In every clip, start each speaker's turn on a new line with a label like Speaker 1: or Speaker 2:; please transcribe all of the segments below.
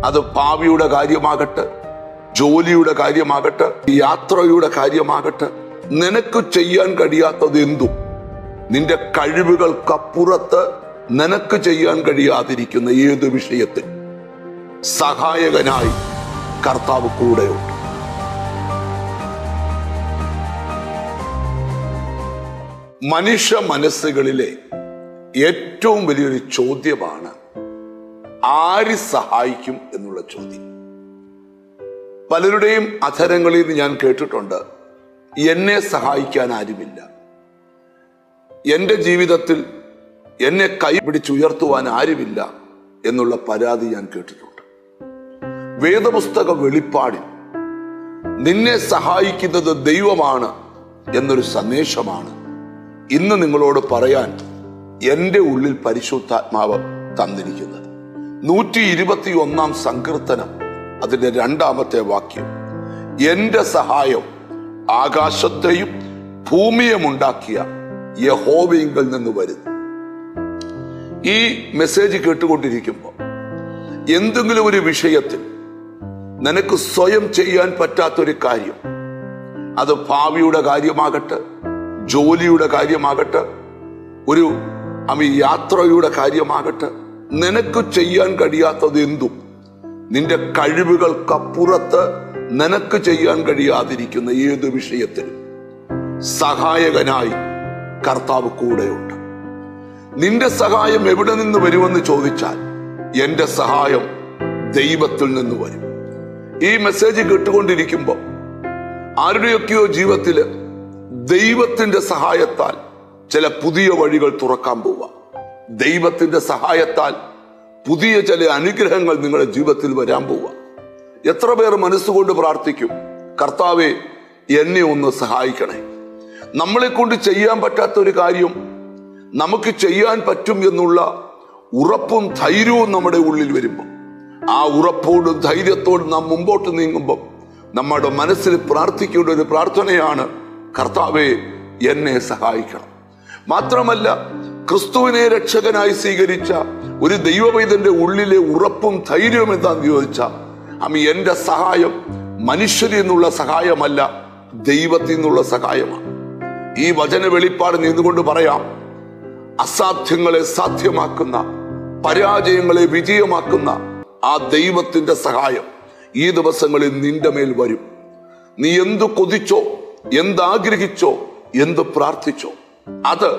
Speaker 1: അത് ഭാവിയുടെ കാര്യമാകട്ടെ, ജോലിയുടെ കാര്യമാകട്ടെ, യാത്രയുടെ കാര്യമാകട്ടെ, നിനക്ക് ചെയ്യാൻ കഴിയാത്തത് എന്തും, നിന്റെ കഴിവുകൾക്കപ്പുറത്ത് നിനക്ക് ചെയ്യാൻ കഴിയാതിരിക്കുന്ന ഏത് വിഷയത്തിൽ സഹായകനായി കർത്താവ് കൂടെയുണ്ട്. മനുഷ്യ മനസ്സുകളിലെ ഏറ്റവും വലിയൊരു ചോദ്യമാണ് ആര് സഹായിക്കും എന്നുള്ള ചോദ്യം. പലരുടെയും അധരങ്ങളിൽ നിന്ന് ഞാൻ കേട്ടിട്ടുണ്ട്, എന്നെ സഹായിക്കാൻ ആരുമില്ല, എൻ്റെ ജീവിതത്തിൽ എന്നെ കൈപിടിച്ചുയർത്തുവാൻ ആരുമില്ല എന്നുള്ള പരാതി ഞാൻ കേട്ടിട്ടുണ്ട്. വേദപുസ്തക വെളിപ്പാടിൽ നിന്നെ സഹായിക്കുന്നത് ദൈവമാണ് എന്നൊരു സന്ദേശമാണ് ഇന്ന് നിങ്ങളോട് പറയാൻ എൻ്റെ ഉള്ളിൽ പരിശുദ്ധാത്മാവ് തന്നിരിക്കുന്നത്. 121 സങ്കീർത്തനം അതിന്റെ 2-ാമത്തെ വാക്യം, എന്റെ സഹായം ആകാശത്തെയും ഭൂമിയും ഉണ്ടാക്കിയ യഹോവയിങ്കൽ നിന്ന് വരുന്നു. ഈ മെസ്സേജ് കേട്ടുകൊണ്ടിരിക്കുമ്പോൾ എന്തെങ്കിലും ഒരു വിഷയത്തിൽ നിനക്ക് സ്വയം ചെയ്യാൻ പറ്റാത്തൊരു കാര്യം, അത് ഭാവിയുടെ കാര്യമാകട്ടെ, ജോലിയുടെ കാര്യമാകട്ടെ, ഒരു യാത്രയുടെ കാര്യമാകട്ടെ, നിനക്ക് ചെയ്യാൻ കഴിയാത്തത് എന്തും, നിന്റെ കഴിവുകൾക്കപ്പുറത്ത് നിനക്ക് ചെയ്യാൻ കഴിയാതിരിക്കുന്ന ഏത് വിഷയത്തിലും സഹായകനായി കർത്താവ് കൂടെയുണ്ട്. നിന്റെ സഹായം എവിടെ നിന്ന് വരുമെന്ന് ചോദിച്ചാൽ, എന്റെ സഹായം ദൈവത്തിൽ നിന്ന് വരും. ഈ മെസ്സേജ് കേട്ടുകൊണ്ടിരിക്കുമ്പോൾ ആരുടെയൊക്കെയോ ജീവിതത്തില് ദൈവത്തിന്റെ സഹായത്താൽ ചില പുതിയ വഴികൾ തുറക്കാൻ പോവാം. ദൈവത്തിന്റെ സഹായത്താൽ പുതിയ ചില അനുഗ്രഹങ്ങൾ നിങ്ങളുടെ ജീവിതത്തിൽ വരാൻ പോവാം. എത്ര പേർ മനസ്സുകൊണ്ട് പ്രാർത്ഥിക്കും, കർത്താവേ എന്നെ ഒന്ന് സഹായിക്കണേ. നമ്മളെ കൊണ്ട് ചെയ്യാൻ പറ്റാത്തൊരു കാര്യം നമുക്ക് ചെയ്യാൻ പറ്റും എന്നുള്ള ഉറപ്പും ധൈര്യവും നമ്മുടെ ഉള്ളിൽ വരുമ്പോൾ, ആ ഉറപ്പോടും ധൈര്യത്തോടും നാം മുമ്പോട്ട് നീങ്ങുമ്പോൾ നമ്മുടെ മനസ്സിൽ പ്രാർത്ഥിക്കേണ്ട ഒരു പ്രാർത്ഥനയാണ്, കർത്താവേ എന്നെ സഹായിക്കണം. മാത്രമല്ല, ക്രിസ്തുവിനെ രക്ഷകനായി സ്വീകരിച്ച ഒരു ദൈവവൈദ്യന്റെ ഉള്ളിലെ ഉറപ്പും ധൈര്യവും എന്താന്ന് ചോദിച്ചാൽ, എന്റെ സഹായം മനുഷ്യരിൽ നിന്നുള്ള സഹായമല്ല, ദൈവത്തിൽ നിന്നുള്ള സഹായമാണ്. ഈ വചന വെളിപ്പാട് നിന്നുകൊണ്ട് പറയാം, അസാധ്യങ്ങളെ സാധ്യമാക്കുന്ന, പരാജയങ്ങളെ വിജയമാക്കുന്ന ആ ദൈവത്തിന്റെ സഹായം ഈ ദിവസങ്ങളിൽ നിന്റെ മേൽ വരും. നീ എന്തു കൊതിച്ചോ, എന്താഗ്രഹിച്ചോ, എന്ത് പ്രാർത്ഥിച്ചോ, അത്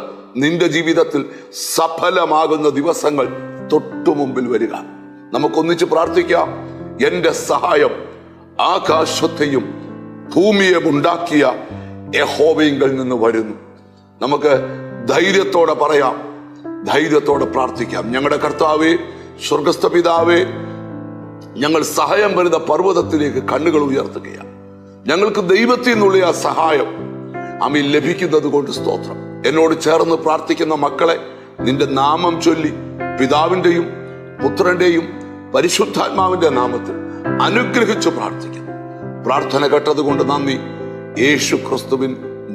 Speaker 1: നിന്റെ ജീവിതത്തിൽ സഫലമാകുന്ന ദിവസങ്ങൾ തൊട്ടു മുമ്പിൽ വരിക. നമുക്കൊന്നിച്ച് പ്രാർത്ഥിക്കാം. എന്റെ സഹായം ആകാശത്തെയും ഭൂമിയും ഉണ്ടാക്കിയ യഹോവയിങ്കൽ നിന്ന് വരുന്നു. നമുക്ക് ധൈര്യത്തോടെ പറയാം, ധൈര്യത്തോടെ പ്രാർത്ഥിക്കാം. ഞങ്ങളുടെ കർത്താവേ, സ്വർഗസ്ഥ പിതാവേ, ഞങ്ങൾ സഹായം വരുന്ന പർവ്വതത്തിലേക്ക് കണ്ണുകൾ ഉയർത്തുകയാണ്. ഞങ്ങൾക്ക് ദൈവത്തിൽ നിന്നുള്ള ആ സഹായം ലഭിക്കുന്നത് കൊണ്ട് സ്തോത്രം. എന്നോട് ചേർന്ന് പ്രാർത്ഥിക്കുന്ന മക്കളെ നിന്റെ നാമം ചൊല്ലി പിതാവിന്റെയും പുത്രന്റെയും പരിശുദ്ധാത്മാവിന്റെ നാമത്തിൽ അനുഗ്രഹിച്ചു പ്രാർത്ഥിക്കുന്നു. പ്രാർത്ഥന കേട്ടതുകൊണ്ട് നന്ദി. യേശു ക്രിസ്തുവിൻ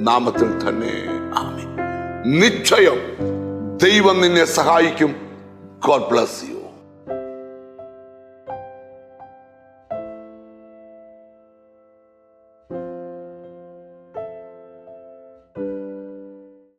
Speaker 1: നാമത്തിൽ തന്നെ ആമേൻ. നിശ്ചയം ദൈവം നിന്നെ സഹായിക്കും. God bless you.